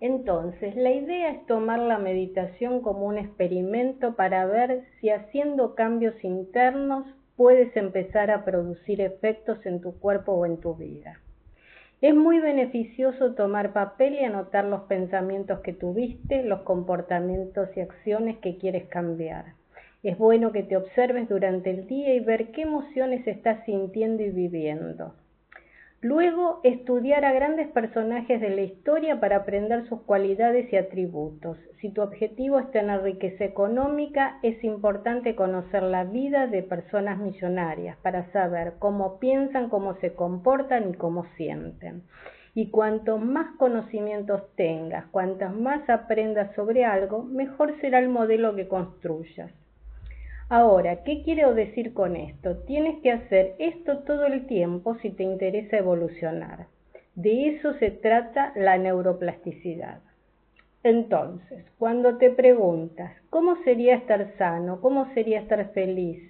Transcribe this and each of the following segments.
Entonces, la idea es tomar la meditación como un experimento para ver si haciendo cambios internos puedes empezar a producir efectos en tu cuerpo o en tu vida. Es muy beneficioso tomar papel y anotar los pensamientos que tuviste, los comportamientos y acciones que quieres cambiar. Es bueno que te observes durante el día y ver qué emociones estás sintiendo y viviendo. Luego, estudiar a grandes personajes de la historia para aprender sus cualidades y atributos. Si tu objetivo es tener riqueza económica, es importante conocer la vida de personas millonarias para saber cómo piensan, cómo se comportan y cómo sienten. Y cuanto más conocimientos tengas, cuantas más aprendas sobre algo, mejor será el modelo que construyas. Ahora, ¿qué quiero decir con esto? Tienes que hacer esto todo el tiempo si te interesa evolucionar. De eso se trata la neuroplasticidad. Entonces, cuando te preguntas, ¿cómo sería estar sano? ¿Cómo sería estar feliz?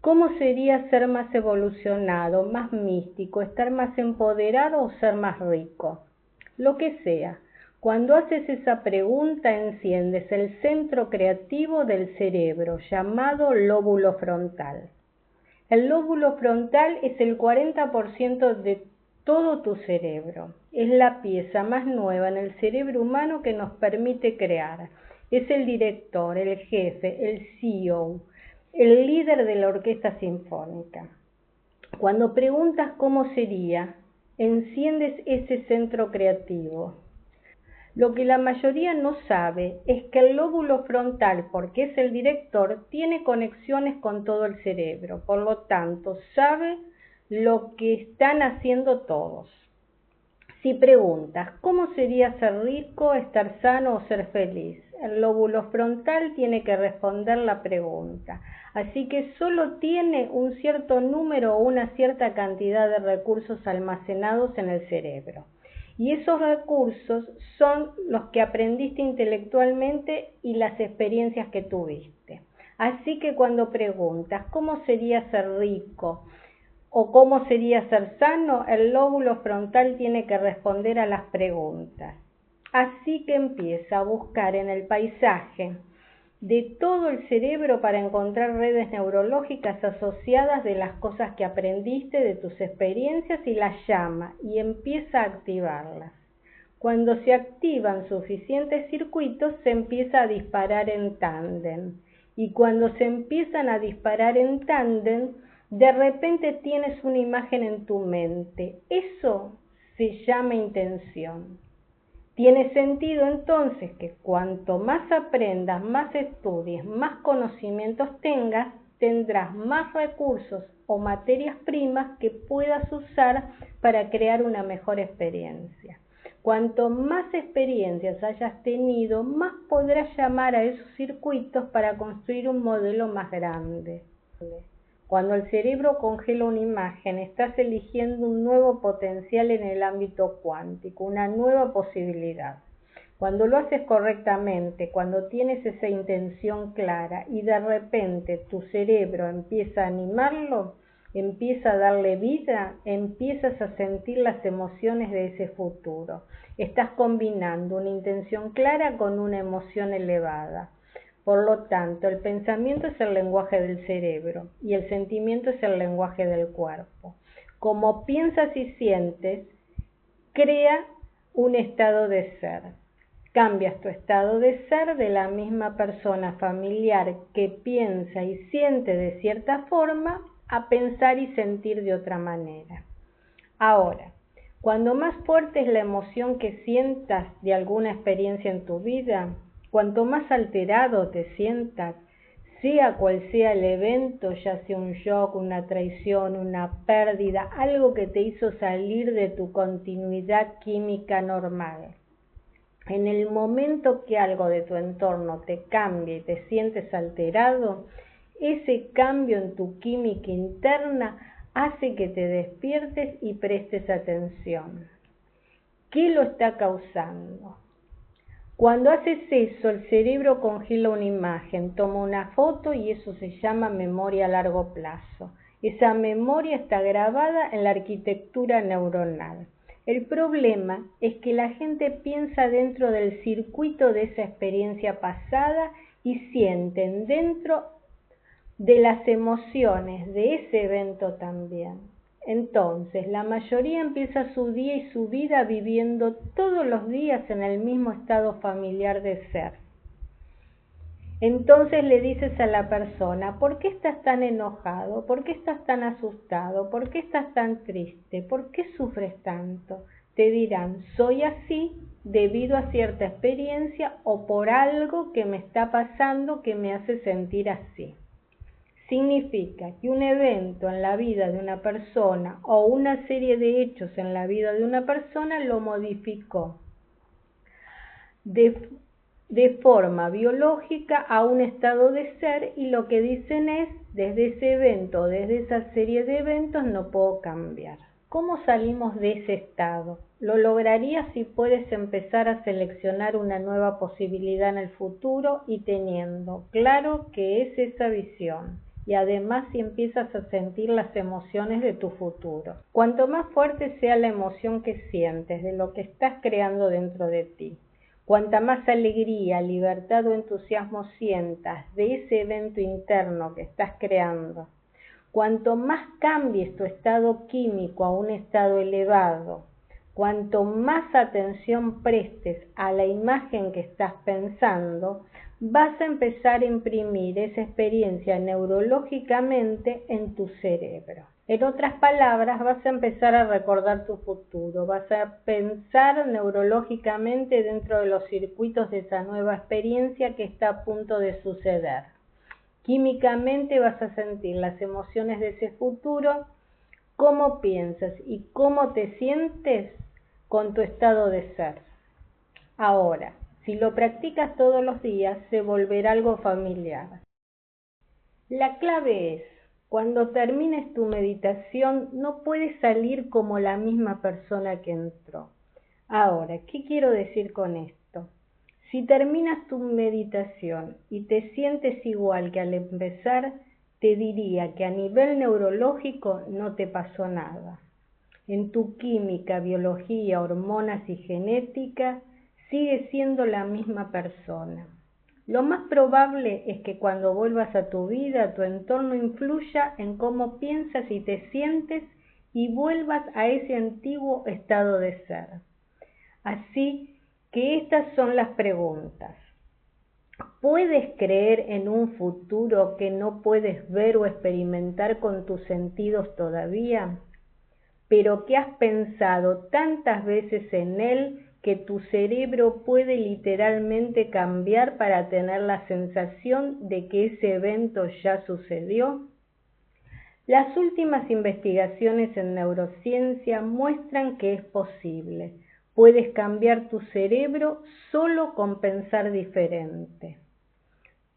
¿Cómo sería ser más evolucionado, más místico, estar más empoderado o ser más rico? Lo que sea. Cuando haces esa pregunta, enciendes el centro creativo del cerebro, llamado lóbulo frontal. El lóbulo frontal es el 40% de todo tu cerebro. Es la pieza más nueva en el cerebro humano que nos permite crear. Es el director, el jefe, el CEO, el líder de la orquesta sinfónica. Cuando preguntas cómo sería, enciendes ese centro creativo. Lo que la mayoría no sabe es que el lóbulo frontal, porque es el director, tiene conexiones con todo el cerebro, por lo tanto, sabe lo que están haciendo todos. Si preguntas, ¿cómo sería ser rico, estar sano o ser feliz? El lóbulo frontal tiene que responder la pregunta, así que solo tiene un cierto número o una cierta cantidad de recursos almacenados en el cerebro. Y esos recursos son los que aprendiste intelectualmente y las experiencias que tuviste. Así que cuando preguntas, ¿cómo sería ser rico? ¿O cómo sería ser sano? El lóbulo frontal tiene que responder a las preguntas. Así que empieza a buscar en el paisaje de todo el cerebro para encontrar redes neurológicas asociadas de las cosas que aprendiste, de tus experiencias, y las llama y empieza a activarlas. Cuando se activan suficientes circuitos, se empieza a disparar en tándem. Y cuando se empiezan a disparar en tándem, de repente tienes una imagen en tu mente. Eso se llama intención. Tiene sentido entonces que cuanto más aprendas, más estudies, más conocimientos tengas, tendrás más recursos o materias primas que puedas usar para crear una mejor experiencia. Cuanto más experiencias hayas tenido, más podrás llamar a esos circuitos para construir un modelo más grande. Cuando el cerebro congela una imagen, estás eligiendo un nuevo potencial en el ámbito cuántico, una nueva posibilidad. Cuando lo haces correctamente, cuando tienes esa intención clara y de repente tu cerebro empieza a animarlo, empieza a darle vida, empiezas a sentir las emociones de ese futuro. Estás combinando una intención clara con una emoción elevada. Por lo tanto, el pensamiento es el lenguaje del cerebro y el sentimiento es el lenguaje del cuerpo. Como piensas y sientes, crea un estado de ser. Cambias tu estado de ser de la misma persona familiar que piensa y siente de cierta forma a pensar y sentir de otra manera. Ahora, cuando más fuerte es la emoción que sientas de alguna experiencia en tu vida, cuanto más alterado te sientas, sea cual sea el evento, ya sea un shock, una traición, una pérdida, algo que te hizo salir de tu continuidad química normal. En el momento que algo de tu entorno te cambia y te sientes alterado, ese cambio en tu química interna hace que te despiertes y prestes atención. ¿Qué lo está causando? Cuando haces eso, el cerebro congela una imagen, toma una foto y eso se llama memoria a largo plazo. Esa memoria está grabada en la arquitectura neuronal. El problema es que la gente piensa dentro del circuito de esa experiencia pasada y sienten dentro de las emociones de ese evento también. Entonces, la mayoría empieza su día y su vida viviendo todos los días en el mismo estado familiar de ser. Entonces le dices a la persona, ¿por qué estás tan enojado? ¿Por qué estás tan asustado? ¿Por qué estás tan triste? ¿Por qué sufres tanto? Te dirán, soy así debido a cierta experiencia o por algo que me está pasando que me hace sentir así. Significa que un evento en la vida de una persona o una serie de hechos en la vida de una persona lo modificó de forma biológica a un estado de ser, y lo que dicen es, desde ese evento, desde esa serie de eventos no puedo cambiar. ¿Cómo salimos de ese estado? Lo lograrías si puedes empezar a seleccionar una nueva posibilidad en el futuro y teniendo claro que es esa visión. Y además si empiezas a sentir las emociones de tu futuro. Cuanto más fuerte sea la emoción que sientes de lo que estás creando dentro de ti, cuanta más alegría, libertad o entusiasmo sientas de ese evento interno que estás creando, cuanto más cambies tu estado químico a un estado elevado, cuanto más atención prestes a la imagen que estás pensando, vas a empezar a imprimir esa experiencia neurológicamente en tu cerebro. En otras palabras, vas a empezar a recordar tu futuro, vas a pensar neurológicamente dentro de los circuitos de esa nueva experiencia que está a punto de suceder. Químicamente vas a sentir las emociones de ese futuro, cómo piensas y cómo te sientes con tu estado de ser. Ahora, si lo practicas todos los días, se volverá algo familiar. La clave es, cuando termines tu meditación, no puedes salir como la misma persona que entró. Ahora, ¿qué quiero decir con esto? Si terminas tu meditación y te sientes igual que al empezar, te diría que a nivel neurológico no te pasó nada. En tu química, biología, hormonas y genética, sigues siendo la misma persona. Lo más probable es que cuando vuelvas a tu vida, tu entorno influya en cómo piensas y te sientes y vuelvas a ese antiguo estado de ser. Así que estas son las preguntas. ¿Puedes creer en un futuro que no puedes ver o experimentar con tus sentidos todavía, pero que has pensado tantas veces en él que tu cerebro puede literalmente cambiar para tener la sensación de que ese evento ya sucedió? Las últimas investigaciones en neurociencia muestran que es posible. Puedes cambiar tu cerebro solo con pensar diferente.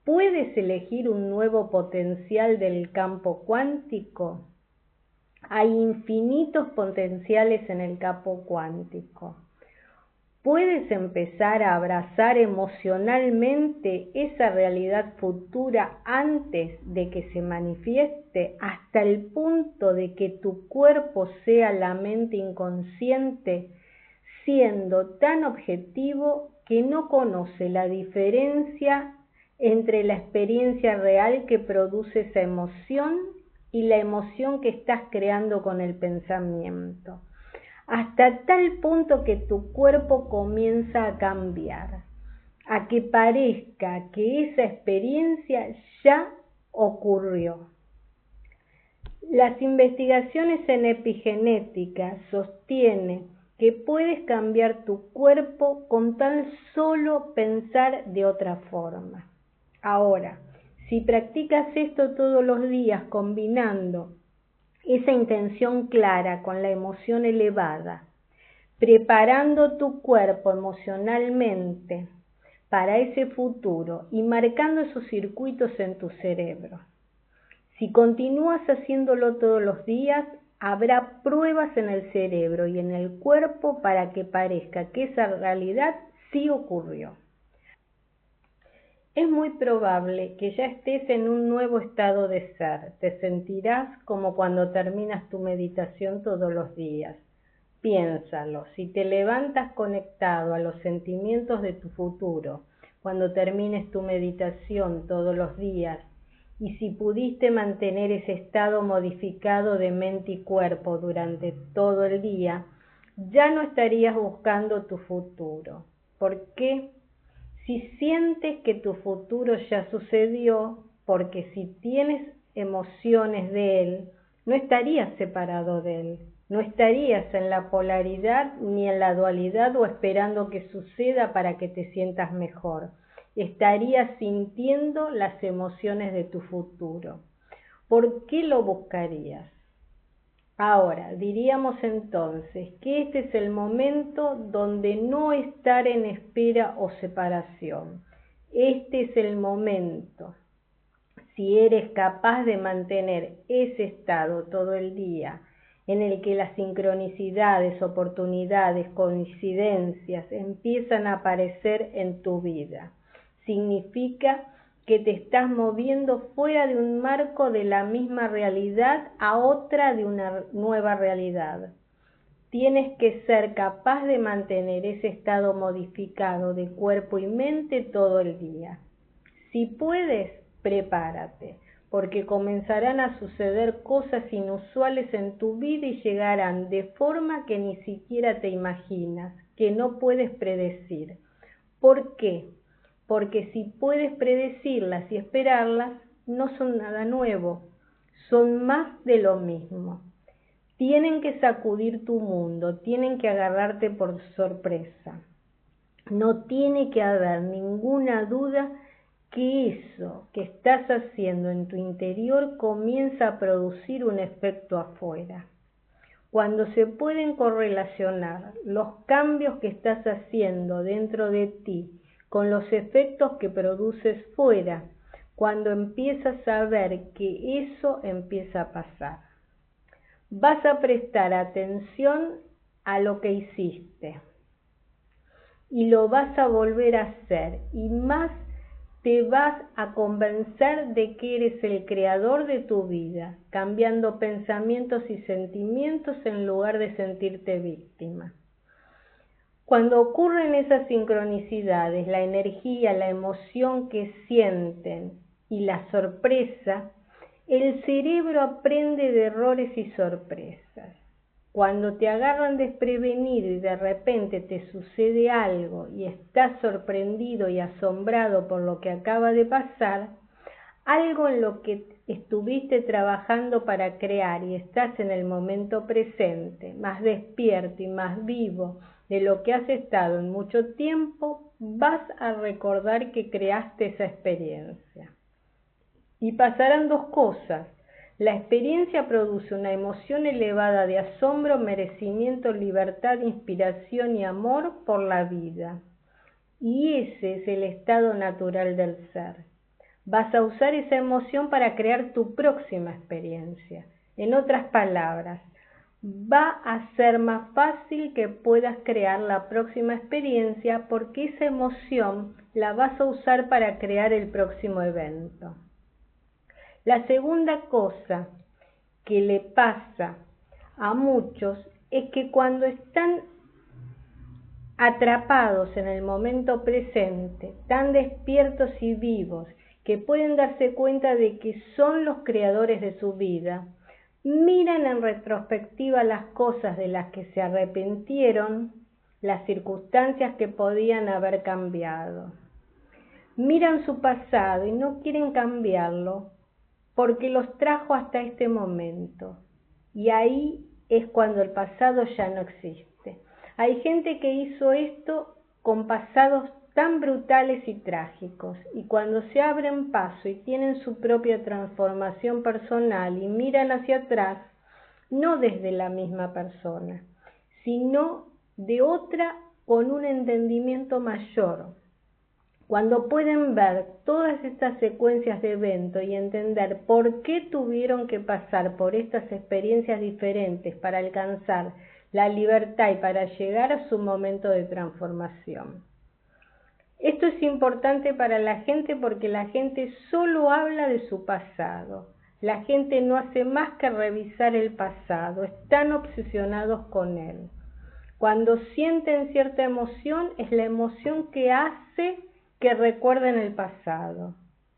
¿Puedes elegir un nuevo potencial del campo cuántico? Hay infinitos potenciales en el campo cuántico. Puedes empezar a abrazar emocionalmente esa realidad futura antes de que se manifieste, hasta el punto de que tu cuerpo sea la mente inconsciente, siendo tan objetivo que no conoce la diferencia entre la experiencia real que produce esa emoción y la emoción que estás creando con el pensamiento, hasta tal punto que tu cuerpo comienza a cambiar, a que parezca que esa experiencia ya ocurrió. Las investigaciones en epigenética sostienen que puedes cambiar tu cuerpo con tan solo pensar de otra forma. Ahora, si practicas esto todos los días combinando esa intención clara con la emoción elevada, preparando tu cuerpo emocionalmente para ese futuro y marcando esos circuitos en tu cerebro, si continúas haciéndolo todos los días, habrá pruebas en el cerebro y en el cuerpo para que parezca que esa realidad sí ocurrió. Es muy probable que ya estés en un nuevo estado de ser. Te sentirás como cuando terminas tu meditación todos los días. Piénsalo, si te levantas conectado a los sentimientos de tu futuro, cuando termines tu meditación todos los días, y si pudiste mantener ese estado modificado de mente y cuerpo durante todo el día, ya no estarías buscando tu futuro. ¿Por qué? Si sientes que tu futuro ya sucedió, porque si tienes emociones de él, no estarías separado de él, no estarías en la polaridad ni en la dualidad o esperando que suceda para que te sientas mejor. Estarías sintiendo las emociones de tu futuro. ¿Por qué lo buscarías? Ahora, diríamos entonces que este es el momento donde no estar en espera o separación. Este es el momento. Si eres capaz de mantener ese estado todo el día, en el que las sincronicidades, oportunidades, coincidencias empiezan a aparecer en tu vida, significa que te estás moviendo fuera de un marco de la misma realidad a otra de una nueva realidad. Tienes que ser capaz de mantener ese estado modificado de cuerpo y mente todo el día. Si puedes, prepárate, porque comenzarán a suceder cosas inusuales en tu vida y llegarán de forma que ni siquiera te imaginas, que no puedes predecir. ¿Por qué? Porque si puedes predecirlas y esperarlas, no son nada nuevo, son más de lo mismo. Tienen que sacudir tu mundo, tienen que agarrarte por sorpresa. No tiene que haber ninguna duda que eso que estás haciendo en tu interior comienza a producir un efecto afuera. Cuando se pueden correlacionar los cambios que estás haciendo dentro de ti con los efectos que produces fuera, cuando empiezas a ver que eso empieza a pasar. Vas a prestar atención a lo que hiciste y lo vas a volver a hacer, y más te vas a convencer de que eres el creador de tu vida, cambiando pensamientos y sentimientos en lugar de sentirte víctima. Cuando ocurren esas sincronicidades, la energía, la emoción que sienten y la sorpresa, el cerebro aprende de errores y sorpresas. Cuando te agarran desprevenido y de repente te sucede algo y estás sorprendido y asombrado por lo que acaba de pasar, algo en lo que estuviste trabajando para crear y estás en el momento presente, más despierto y más vivo de lo que has estado en mucho tiempo, vas a recordar que creaste esa experiencia. Y pasarán dos cosas. La experiencia produce una emoción elevada de asombro, merecimiento, libertad, inspiración y amor por la vida. Y ese es el estado natural del ser. Vas a usar esa emoción para crear tu próxima experiencia. En otras palabras, va a ser más fácil que puedas crear la próxima experiencia porque esa emoción la vas a usar para crear el próximo evento. La segunda cosa que le pasa a muchos es que cuando están atrapados en el momento presente, tan despiertos y vivos, que pueden darse cuenta de que son los creadores de su vida, miran en retrospectiva las cosas de las que se arrepintieron, las circunstancias que podían haber cambiado. Miran su pasado y no quieren cambiarlo porque los trajo hasta este momento. Y ahí es cuando el pasado ya no existe. Hay gente que hizo esto con pasados tan brutales y trágicos, y cuando se abren paso y tienen su propia transformación personal y miran hacia atrás, no desde la misma persona, sino de otra con un entendimiento mayor. Cuando pueden ver todas estas secuencias de eventos y entender por qué tuvieron que pasar por estas experiencias diferentes para alcanzar la libertad y para llegar a su momento de transformación. Esto es importante para la gente porque la gente solo habla de su pasado. La gente no hace más que revisar el pasado, están obsesionados con él. Cuando sienten cierta emoción, es la emoción que hace que recuerden el pasado.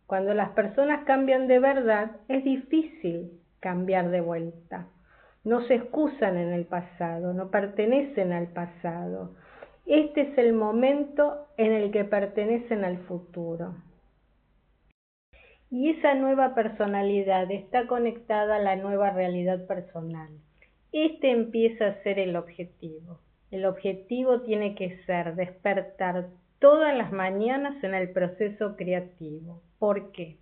Cuando las personas cambian de verdad, es difícil cambiar de vuelta. No se excusan en el pasado, no pertenecen al pasado. Este es el momento en el que pertenecen al futuro. Y esa nueva personalidad está conectada a la nueva realidad personal. Este empieza a ser el objetivo. El objetivo tiene que ser despertar todas las mañanas en el proceso creativo. ¿Por qué?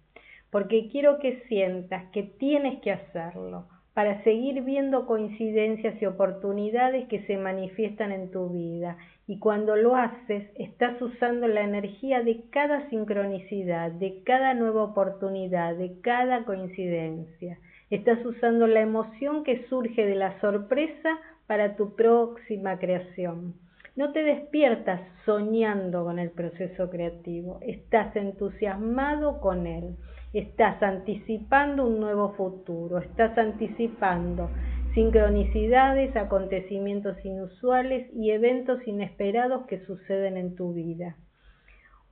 Porque quiero que sientas que tienes que hacerlo para seguir viendo coincidencias y oportunidades que se manifiestan en tu vida. Y cuando lo haces, estás usando la energía de cada sincronicidad, de cada nueva oportunidad, de cada coincidencia. Estás usando la emoción que surge de la sorpresa para tu próxima creación. No te despiertas soñando con el proceso creativo, estás entusiasmado con él. Estás anticipando un nuevo futuro, estás anticipando sincronicidades, acontecimientos inusuales y eventos inesperados que suceden en tu vida.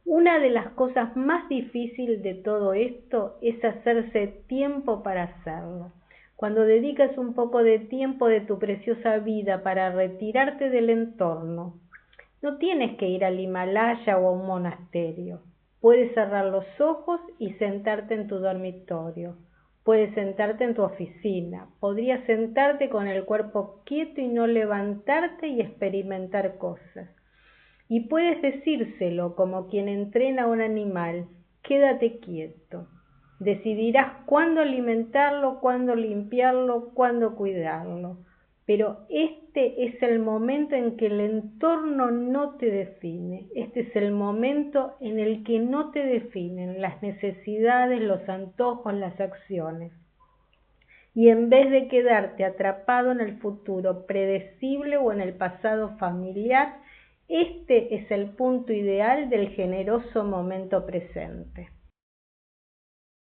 Una de las cosas más difíciles de todo esto es hacerse tiempo para hacerlo. Cuando dedicas un poco de tiempo de tu preciosa vida para retirarte del entorno, no tienes que ir al Himalaya o a un monasterio. Puedes cerrar los ojos y sentarte en tu dormitorio. Puedes sentarte en tu oficina. Podrías sentarte con el cuerpo quieto y no levantarte y experimentar cosas. Y puedes decírselo como quien entrena a un animal: quédate quieto. Decidirás cuándo alimentarlo, cuándo limpiarlo, cuándo cuidarlo. Pero este es el momento en que el entorno no te define. Este es el momento en el que no te definen las necesidades, los antojos, las acciones. Y en vez de quedarte atrapado en el futuro predecible o en el pasado familiar, este es el punto ideal del generoso momento presente.